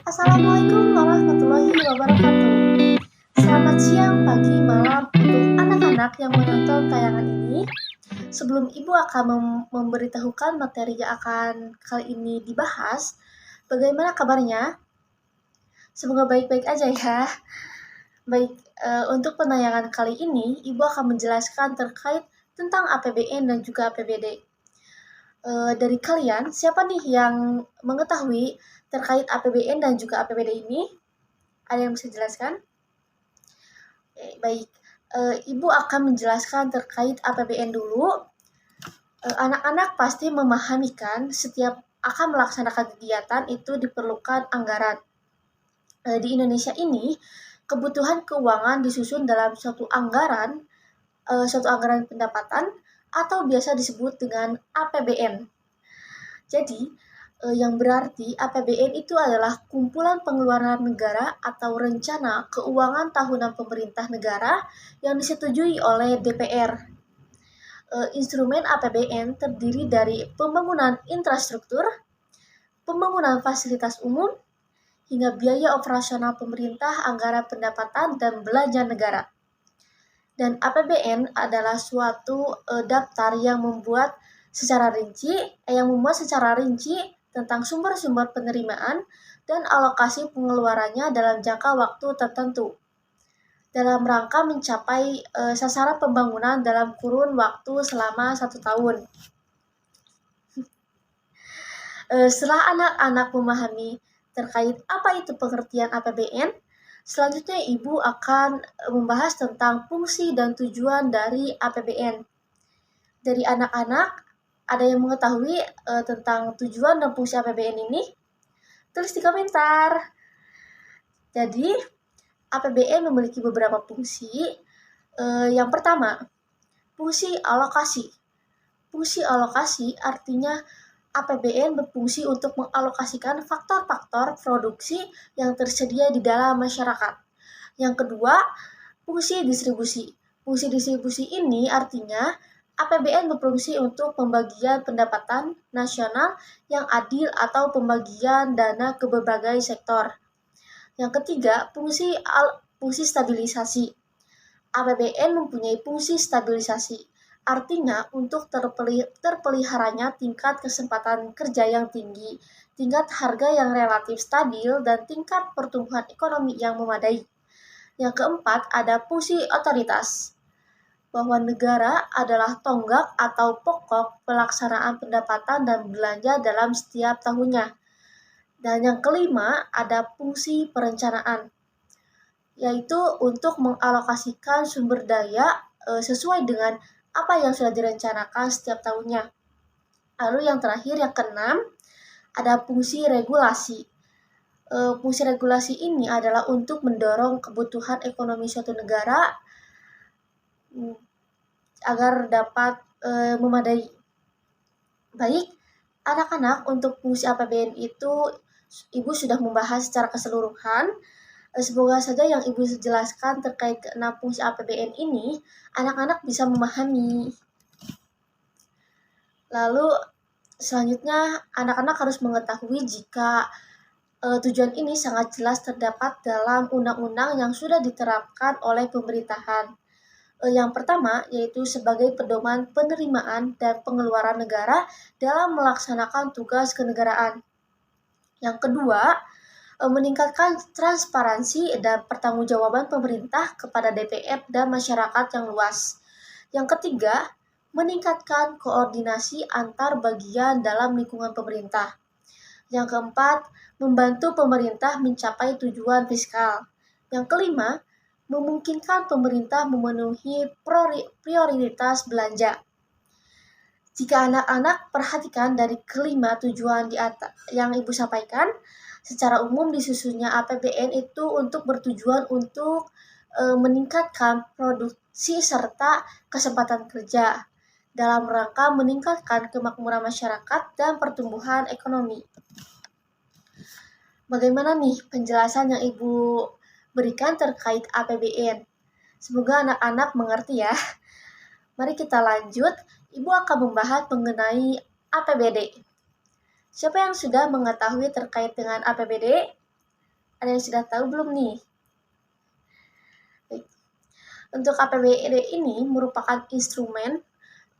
Assalamualaikum warahmatullahi wabarakatuh. Selamat siang, pagi, malam untuk anak-anak yang menonton tayangan ini. Sebelum Ibu akan memberitahukan materi yang akan kali ini dibahas, bagaimana kabarnya? Semoga baik-baik aja ya. Baik, untuk penayangan kali ini, Ibu akan menjelaskan terkait tentang APBN dan juga APBD. Dari kalian, siapa nih yang mengetahui terkait APBN dan juga APBD ini? Ada yang bisa jelaskan? Baik, Ibu akan menjelaskan terkait APBN dulu. Anak-anak pasti memahami kan setiap akan melaksanakan kegiatan itu diperlukan anggaran. Di Indonesia ini, kebutuhan keuangan disusun dalam suatu anggaran pendapatan atau biasa disebut dengan APBN. Jadi, yang berarti APBN itu adalah kumpulan pengeluaran negara atau rencana keuangan tahunan pemerintah negara yang disetujui oleh DPR. Instrumen APBN terdiri dari pembangunan infrastruktur, pembangunan fasilitas umum, hingga biaya operasional pemerintah, anggaran pendapatan, dan belanja negara. Dan APBN adalah suatu daftar yang memuat secara rinci tentang sumber-sumber penerimaan dan alokasi pengeluarannya dalam jangka waktu tertentu, dalam rangka mencapai sasaran pembangunan dalam kurun waktu selama 1 tahun. Setelah anak-anak memahami terkait apa itu pengertian APBN, selanjutnya Ibu akan membahas tentang fungsi dan tujuan dari APBN. Dari anak-anak, ada yang mengetahui tentang tujuan dan fungsi APBN ini? Tulis di komentar. Jadi, APBN memiliki beberapa fungsi. Yang pertama, fungsi alokasi. Fungsi alokasi artinya APBN berfungsi untuk mengalokasikan faktor-faktor produksi yang tersedia di dalam masyarakat. Yang kedua, fungsi distribusi. Fungsi distribusi ini artinya APBN berfungsi untuk pembagian pendapatan nasional yang adil atau pembagian dana ke berbagai sektor. Yang ketiga, fungsi stabilisasi. APBN mempunyai fungsi stabilisasi, artinya untuk terpeliharanya tingkat kesempatan kerja yang tinggi, tingkat harga yang relatif stabil, dan tingkat pertumbuhan ekonomi yang memadai. Yang keempat, ada fungsi otoritas, bahwa negara adalah tonggak atau pokok pelaksanaan pendapatan dan belanja dalam setiap tahunnya. Dan yang kelima, ada fungsi perencanaan, yaitu untuk mengalokasikan sumber daya sesuai dengan apa yang sudah direncanakan setiap tahunnya. Lalu yang terakhir, yang keenam, ada fungsi regulasi. Fungsi regulasi ini adalah untuk mendorong kebutuhan ekonomi suatu negara agar dapat memadai. Baik, anak-anak, untuk fungsi APBN itu Ibu sudah membahas secara keseluruhan. Semoga saja yang Ibu jelaskan terkait ke-6 fungsi APBN ini, anak-anak bisa memahami. Lalu selanjutnya, anak-anak harus mengetahui jika tujuan ini sangat jelas terdapat dalam undang-undang yang sudah diterapkan oleh pemerintahan. Yang pertama, yaitu sebagai pedoman penerimaan dan pengeluaran negara dalam melaksanakan tugas kenegaraan. Yang kedua, meningkatkan transparansi dan pertanggungjawaban pemerintah kepada DPR dan masyarakat yang luas. Yang ketiga, meningkatkan koordinasi antar bagian dalam lingkungan pemerintah. Yang keempat, membantu pemerintah mencapai tujuan fiskal. Yang kelima, memungkinkan pemerintah memenuhi prioritas belanja. Jika anak-anak perhatikan dari kelima tujuan di atas yang Ibu sampaikan, secara umum disusunnya APBN itu bertujuan untuk meningkatkan produksi serta kesempatan kerja dalam rangka meningkatkan kemakmuran masyarakat dan pertumbuhan ekonomi. Bagaimana nih penjelasan yang Ibu berikan terkait APBN? Semoga anak-anak mengerti ya. Mari kita lanjut. Ibu akan membahas mengenai APBD. Siapa yang sudah mengetahui terkait dengan APBD? Ada yang sudah tahu belum nih? Baik. Untuk APBD ini merupakan instrumen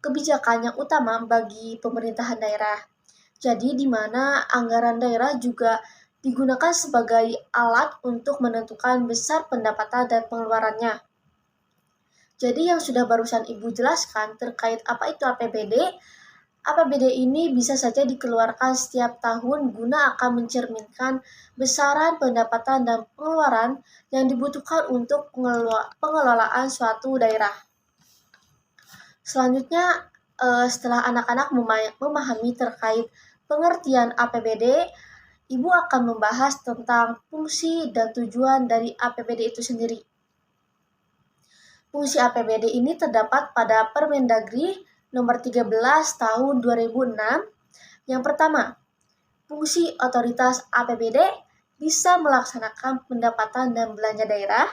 kebijakan yang utama bagi pemerintahan daerah. Jadi di mana anggaran daerah juga digunakan sebagai alat untuk menentukan besar pendapatan dan pengeluarannya. Jadi yang sudah barusan Ibu jelaskan terkait apa itu APBD, APBD ini bisa saja dikeluarkan setiap tahun guna akan mencerminkan besaran pendapatan dan pengeluaran yang dibutuhkan untuk pengelolaan suatu daerah. Selanjutnya, setelah anak-anak memahami terkait pengertian APBD, Ibu akan membahas tentang fungsi dan tujuan dari APBD itu sendiri. Fungsi APBD ini terdapat pada Permendagri nomor 13 tahun 2006. Yang pertama, fungsi otoritas APBD bisa melaksanakan pendapatan dan belanja daerah.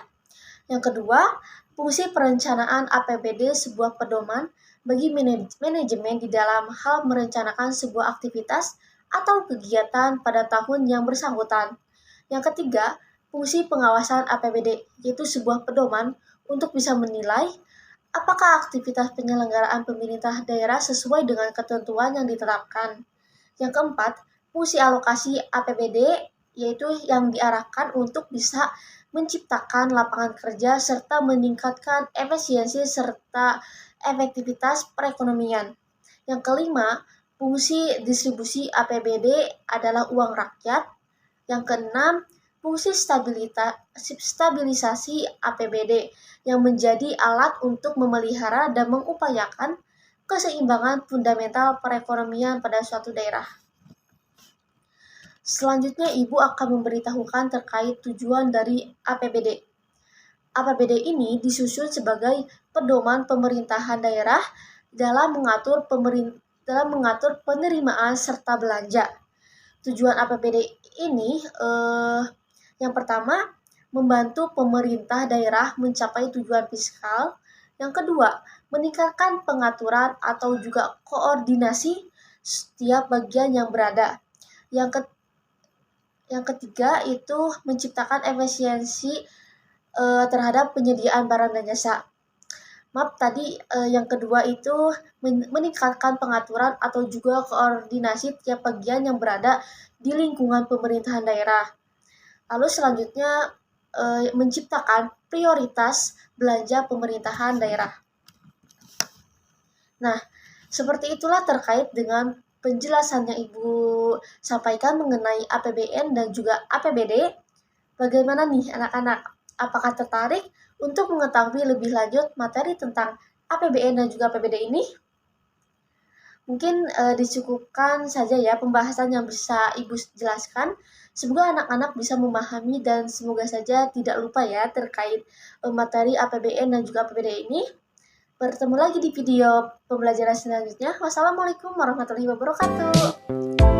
Yang kedua, fungsi perencanaan APBD sebuah pedoman bagi manajemen di dalam hal merencanakan sebuah aktivitas atau kegiatan pada tahun yang bersangkutan. Yang ketiga, fungsi pengawasan APBD, yaitu sebuah pedoman untuk bisa menilai apakah aktivitas penyelenggaraan pemerintah daerah sesuai dengan ketentuan yang ditetapkan. Yang keempat, fungsi alokasi APBD, yaitu yang diarahkan untuk bisa menciptakan lapangan kerja serta meningkatkan efisiensi serta efektivitas perekonomian. Yang kelima, fungsi distribusi APBD adalah uang rakyat. Yang keenam, fungsi stabilisasi APBD yang menjadi alat untuk memelihara dan mengupayakan keseimbangan fundamental perekonomian pada suatu daerah. Selanjutnya, Ibu akan memberitahukan terkait tujuan dari APBD. APBD ini disusun sebagai pedoman pemerintahan daerah dalam mengatur penerimaan serta belanja. Tujuan APBD ini yang pertama, membantu pemerintah daerah mencapai tujuan fiskal. Yang kedua, meningkatkan pengaturan atau juga koordinasi setiap bagian yang berada. Yang ketiga itu menciptakan efisiensi terhadap penyediaan barang dan jasa. Maaf tadi yang kedua itu meningkatkan pengaturan atau juga koordinasi tiap bagian yang berada di lingkungan pemerintahan daerah. Lalu selanjutnya menciptakan prioritas belanja pemerintahan daerah. Nah, seperti itulah terkait dengan penjelasan yang Ibu sampaikan mengenai APBN dan juga APBD. Bagaimana nih anak-anak? Apakah tertarik untuk mengetahui lebih lanjut materi tentang APBN dan juga APBD ini? Mungkin dicukupkan saja ya pembahasan yang bisa Ibu jelaskan. Semoga anak-anak bisa memahami dan semoga saja tidak lupa ya terkait materi APBN dan juga APBD ini. Bertemu lagi di video pembelajaran selanjutnya. Wassalamualaikum warahmatullahi wabarakatuh.